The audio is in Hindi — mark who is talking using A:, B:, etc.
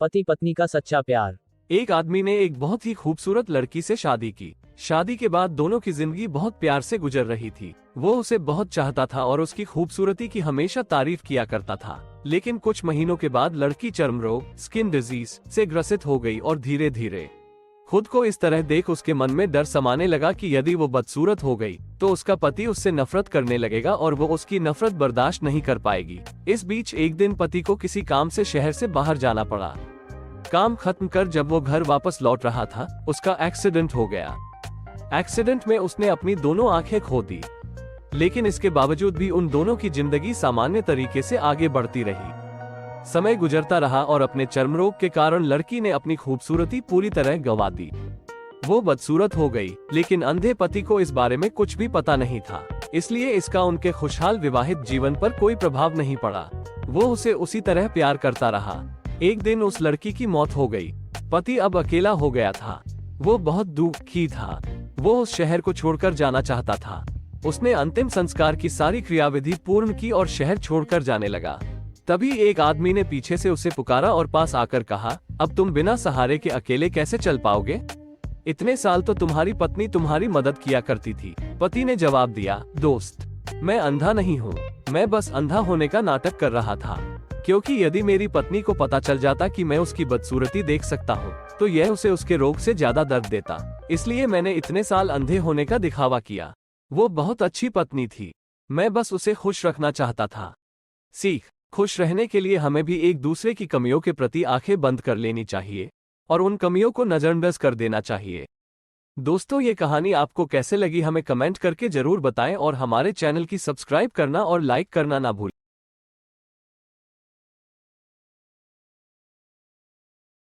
A: पति पत्नी का सच्चा प्यार।
B: एक आदमी ने एक बहुत ही खूबसूरत लड़की से शादी की। शादी के बाद दोनों की जिंदगी बहुत प्यार से गुजर रही थी। वो उसे बहुत चाहता था और उसकी खूबसूरती की हमेशा तारीफ किया करता था। लेकिन कुछ महीनों के बाद लड़की चर्म रोग स्किन डिजीज से ग्रसित हो गई और धीरे धीरे खुद को इस तरह देख उसके मन में डर समाने लगा कि यदि वो बदसूरत हो गई तो उसका पति उससे नफरत करने लगेगा और वो उसकी नफरत बर्दाश्त नहीं कर पाएगी। इस बीच एक दिन पति को किसी काम से शहर से बाहर जाना पड़ा। काम खत्म कर जब वो घर वापस लौट रहा था, उसका एक्सीडेंट हो गया। एक्सीडेंट में उसने अपनी दोनों आंखें खो दी, लेकिन इसके बावजूद भी उन दोनों की जिंदगी सामान्य तरीके से आगे बढ़ती रही। समय गुजरता रहा और अपने चर्म रोग के कारण लड़की ने अपनी खूबसूरती पूरी तरह गंवा दी। वो बदसूरत हो गई, लेकिन अंधे पति को इस बारे में कुछ भी पता नहीं था, इसलिए इसका उनके खुशहाल विवाहित जीवन पर कोई प्रभाव नहीं पड़ा। वो उसे उसी तरह प्यार करता रहा। एक दिन उस लड़की की मौत हो गई। पति अब अकेला हो गया था। वो बहुत दुखी था। वो उस शहर को छोड़कर जाना चाहता था। उसने अंतिम संस्कार की सारी क्रियाविधि पूर्ण की और शहर छोड़कर जाने लगा। तभी एक आदमी ने पीछे से उसे पुकारा और पास आकर कहा, अब तुम बिना सहारे के अकेले कैसे चल पाओगे? इतने साल तो तुम्हारी पत्नी तुम्हारी मदद किया करती थी। पति ने जवाब दिया, दोस्त, मैं अंधा नहीं हूँ। मैं बस अंधा होने का नाटक कर रहा था, क्योंकि यदि मेरी पत्नी को पता चल जाता कि मैं उसकी बदसूरती देख सकता हूँ तो यह उसे उसके रोग से ज्यादा दर्द देता। इसलिए मैंने इतने साल अंधे होने का दिखावा किया। वो बहुत अच्छी पत्नी थी। मैं बस उसे खुश रखना चाहता था। सीख: खुश रहने के लिए हमें भी एक दूसरे की कमियों के प्रति आंखें बंद कर लेनी चाहिए और उन कमियों को नजरअंदाज कर देना चाहिए। दोस्तों, ये कहानी आपको कैसे लगी हमें कमेंट करके जरूर बताएं और हमारे चैनल की सब्सक्राइब करना और लाइक करना ना भूलें।